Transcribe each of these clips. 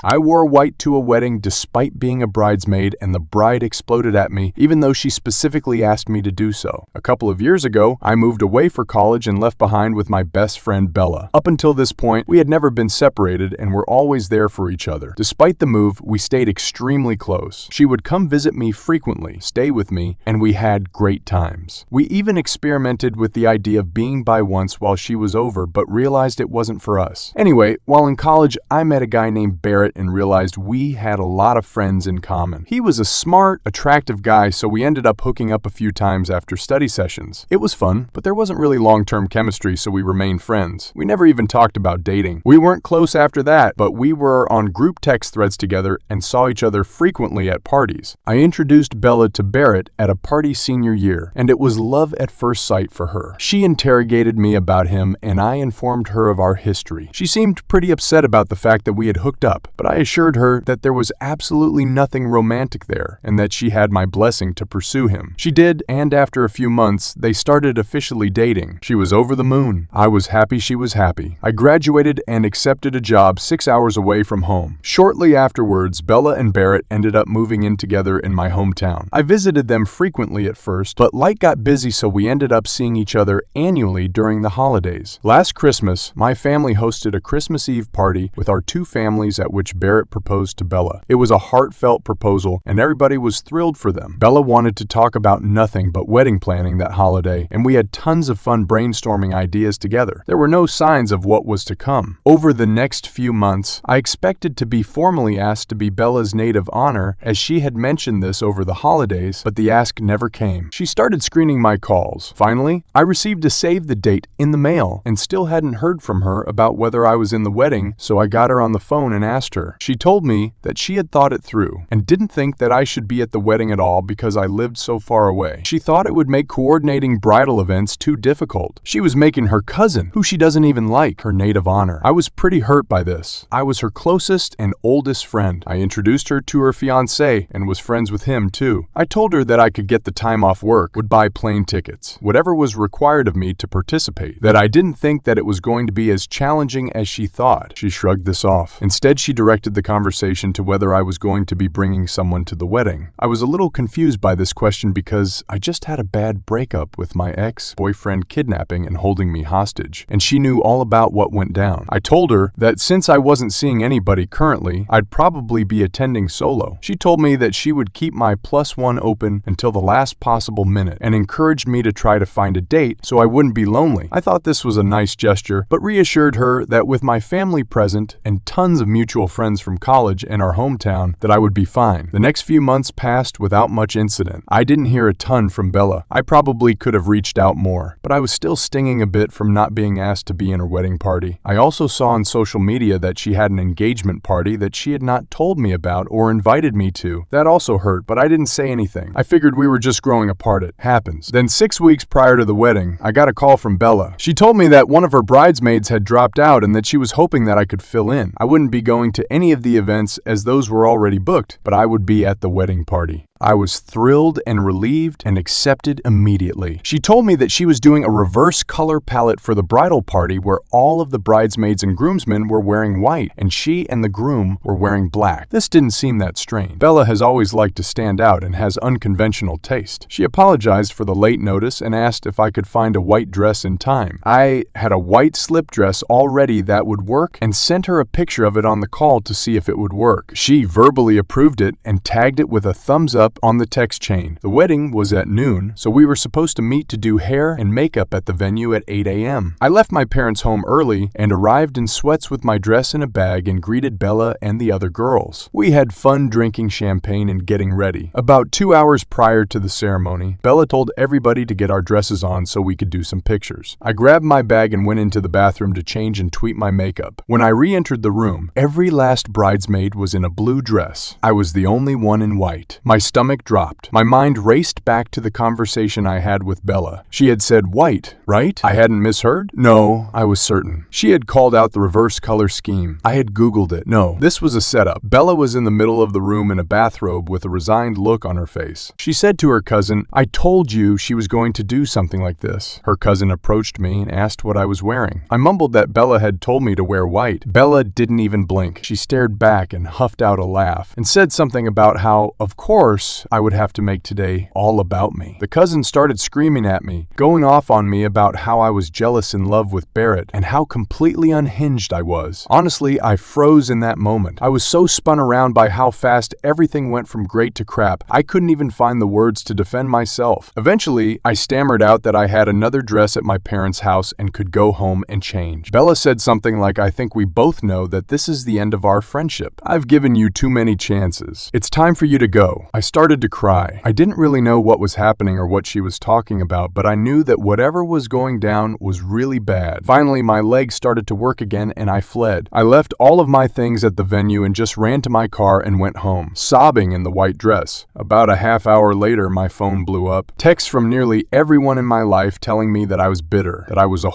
I wore white to a wedding despite being a bridesmaid, and the bride exploded at me even though she specifically asked me to do so. A couple of years ago, I moved away for college and left behind with my best friend Bella. Up until this point, we had never been separated and were always there for each other. Despite the move, we stayed extremely close. She would come visit me frequently, stay with me, and we had great times. We even experimented with the idea of being by once while she was over, but realized it wasn't for us. Anyway, while in college, I met a guy named Barrett and realized we had a lot of friends in common. He was a smart, attractive guy, so we ended up hooking up a few times after study sessions. It was fun, but there wasn't really long-term chemistry, so we remained friends. We never even talked about dating. We weren't close after that, but we were on group text threads together and saw each other frequently at parties. I introduced Bella to Barrett at a party senior year, and it was love at first sight for her. She interrogated me about him, and I informed her of our history. She seemed pretty upset about the fact that we had hooked up, but I assured her that there was absolutely nothing romantic there, and that she had my blessing to pursue him. She did, and after a few months, they started officially dating. She was over the moon. I was happy she was happy. I graduated and accepted a job 6 hours away from home. Shortly afterwards, Bella and Barrett ended up moving in together in my hometown. I visited them frequently at first, but life got busy, so we ended up seeing each other annually during the holidays. Last Christmas, my family hosted a Christmas Eve party with our two families at which Barrett proposed to Bella. It was a heartfelt proposal, and everybody was thrilled for them. Bella wanted to talk about nothing but wedding planning that holiday, and we had tons of fun brainstorming ideas together. There were no signs of what was to come. Over the next few months, I expected to be formally asked to be Bella's maid of honor, as she had mentioned this over the holidays, but the ask never came. She started screening my calls. Finally, I received a save the date in the mail and still hadn't heard from her about whether I was in the wedding, so I got her on the phone and asked her. She told me that she had thought it through and didn't think that I should be at the wedding at all because I lived so far away. She thought it would make coordinating bridal events too difficult. She was making her cousin, who she doesn't even like, her maid of honor. I was pretty hurt by this. I was her closest and oldest friend. I introduced her to her fiancé and was friends with him too. I told her that I could get the time off work, would buy plane tickets, whatever was required of me to participate, that I didn't think that it was going to be as challenging as she thought. She shrugged this off. Instead, she directed the conversation to whether I was going to be bringing someone to the wedding. I was a little confused by this question because I just had a bad breakup with my ex-boyfriend kidnapping and holding me hostage, and she knew all about what went down. I told her that since I wasn't seeing anybody currently, I'd probably be attending solo. She told me that she would keep my +1 open until the last possible minute and encouraged me to try to find a date so I wouldn't be lonely. I thought this was a nice gesture, but reassured her that with my family present and tons of mutual friends from college and our hometown, that I would be fine. The next few months passed without much incident. I didn't hear a ton from Bella. I probably could have reached out more, but I was still stinging a bit from not being asked to be in her wedding party. I also saw on social media that she had an engagement party that she had not told me about or invited me to. That also hurt, but I didn't say anything. I figured we were just growing apart. It happens. Then 6 weeks prior to the wedding, I got a call from Bella. She told me that one of her bridesmaids had dropped out and that she was hoping that I could fill in. I wouldn't be going to any of the events as those were already booked, but I would be at the wedding party. I was thrilled and relieved and accepted immediately. She told me that she was doing a reverse color palette for the bridal party where all of the bridesmaids and groomsmen were wearing white and she and the groom were wearing black. This didn't seem that strange. Bella has always liked to stand out and has unconventional taste. She apologized for the late notice and asked if I could find a white dress in time. I had a white slip dress already that would work and sent her a picture of it on the call to see if it would work. She verbally approved it and tagged it with a thumbs up on the text chain. The wedding was at noon, so we were supposed to meet to do hair and makeup at the venue at 8 a.m. I left my parents' home early and arrived in sweats with my dress in a bag and greeted Bella and the other girls. We had fun drinking champagne and getting ready. About 2 hours prior to the ceremony, Bella told everybody to get our dresses on so we could do some pictures. I grabbed my bag and went into the bathroom to change and tweak my makeup. When I re-entered the room, every last bridesmaid was in a blue dress. I was the only one in white. My stomach dropped. My mind raced back to the conversation I had with Bella. She had said white, right? I hadn't misheard? No, I was certain. She had called out the reverse color scheme. I had Googled it. No, this was a setup. Bella was in the middle of the room in a bathrobe with a resigned look on her face. She said to her cousin, "I told you she was going to do something like this." Her cousin approached me and asked what I was wearing. I mumbled that Bella had told me to wear white. Bella didn't even blink. She stared back and huffed out a laugh and said something about how, of course, I would have to make today all about me. The cousin started screaming at me, going off on me about how I was jealous in love with Barrett and how completely unhinged I was. Honestly, I froze in that moment. I was so spun around by how fast everything went from great to crap, I couldn't even find the words to defend myself. Eventually, I stammered out that I had another dress at my parents' house and could go home and change. Bella said something like, "I think we both know that this is the end of our friendship. I've given you too many chances. It's time for you to go." I started to cry. I didn't really know what was happening or what she was talking about, but I knew that whatever was going down was really bad. Finally, my legs started to work again and I fled. I left all of my things at the venue and just ran to my car and went home, sobbing in the white dress. About a half hour later, my phone blew up. Texts from nearly everyone in my life telling me that I was bitter, that I was a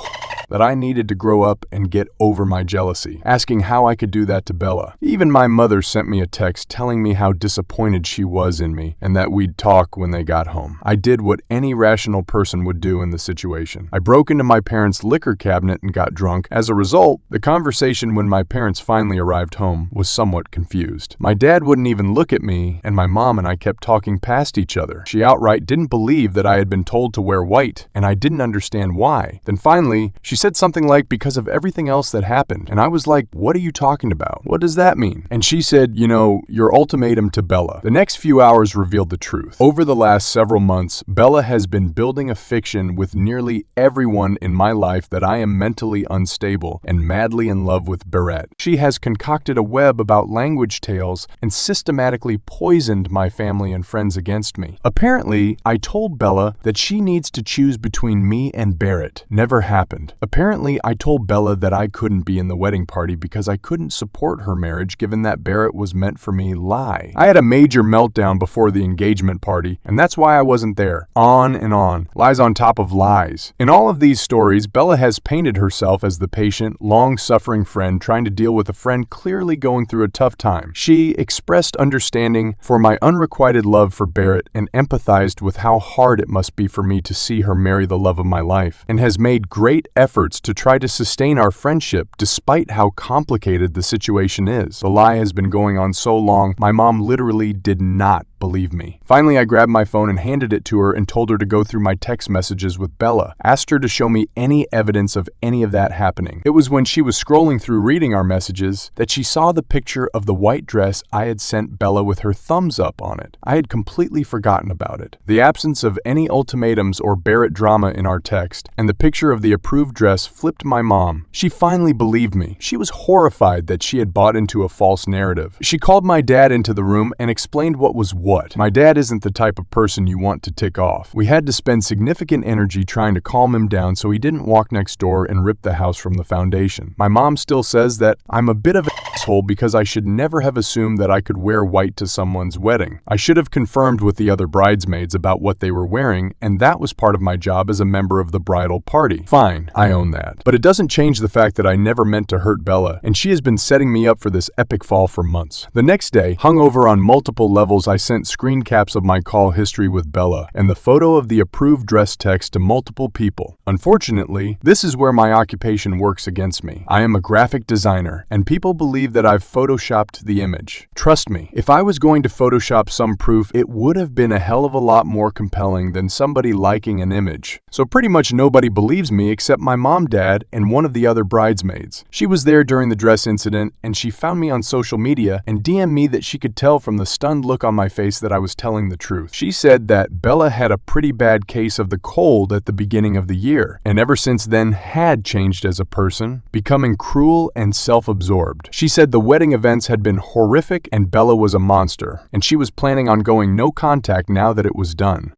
that I needed to grow up and get over my jealousy, asking how I could do that to Bella. Even my mother sent me a text telling me how disappointed she was in me and that we'd talk when they got home. I did what any rational person would do in the situation. I broke into my parents' liquor cabinet and got drunk. As a result, the conversation when my parents finally arrived home was somewhat confused. My dad wouldn't even look at me, and my mom and I kept talking past each other. She outright didn't believe that I had been told to wear white, and I didn't understand why. Then finally, she said something like, "Because of everything else that happened." And I was like, "What are you talking about? What does that mean?" And she said, "You know, your ultimatum to Bella." The next few hours revealed the truth. Over the last several months, Bella has been building a fiction with nearly everyone in my life that I am mentally unstable and madly in love with Barrett. She has concocted a web about language tales and systematically poisoned my family and friends against me. Apparently, I told Bella that she needs to choose between me and Barrett. Never happened. Apparently, I told Bella that I couldn't be in the wedding party because I couldn't support her marriage given that Barrett was meant for me. Lie. I had a major meltdown before the engagement party, and that's why I wasn't there. On and on. Lies on top of lies. In all of these stories, Bella has painted herself as the patient, long-suffering friend trying to deal with a friend clearly going through a tough time. She expressed understanding for my unrequited love for Barrett and empathized with how hard it must be for me to see her marry the love of my life, and has made great efforts to try to sustain our friendship despite how complicated the situation is. The lie has been going on so long, my mom literally did not believe me. Finally, I grabbed my phone and handed it to her and told her to go through my text messages with Bella. Asked her to show me any evidence of any of that happening. It was when she was scrolling through reading our messages that she saw the picture of the white dress I had sent Bella with her thumbs up on it. I had completely forgotten about it. The absence of any ultimatums or Barrett drama in our text, and the picture of the approved dress flipped my mom. She finally believed me. She was horrified that she had bought into a false narrative. She called my dad into the room and explained what was what. My dad isn't the type of person you want to tick off. We had to spend significant energy trying to calm him down so he didn't walk next door and rip the house from the foundation. My mom still says that I'm a bit of an asshole because I should never have assumed that I could wear white to someone's wedding. I should have confirmed with the other bridesmaids about what they were wearing, and that was part of my job as a member of the bridal party. Fine, I own that. But it doesn't change the fact that I never meant to hurt Bella, and she has been setting me up for this epic fall for months. The next day, hungover on multiple levels, I sent screen caps of my call history with Bella and the photo of the approved dress text to multiple people. Unfortunately, this is where my occupation works against me. I am a graphic designer, and people believe that I've photoshopped the image. Trust me, if I was going to photoshop some proof, it would have been a hell of a lot more compelling than somebody liking an image. So pretty much nobody believes me except my mom, dad, and one of the other bridesmaids. She was there during the dress incident, and she found me on social media and DM'd me that she could tell from the stunned look on my face that I was telling the truth. She said that Bella had a pretty bad case of the cold at the beginning of the year, and ever since then had changed as a person, becoming cruel and self-absorbed. She said the wedding events had been horrific and Bella was a monster, and she was planning on going no contact now that it was done.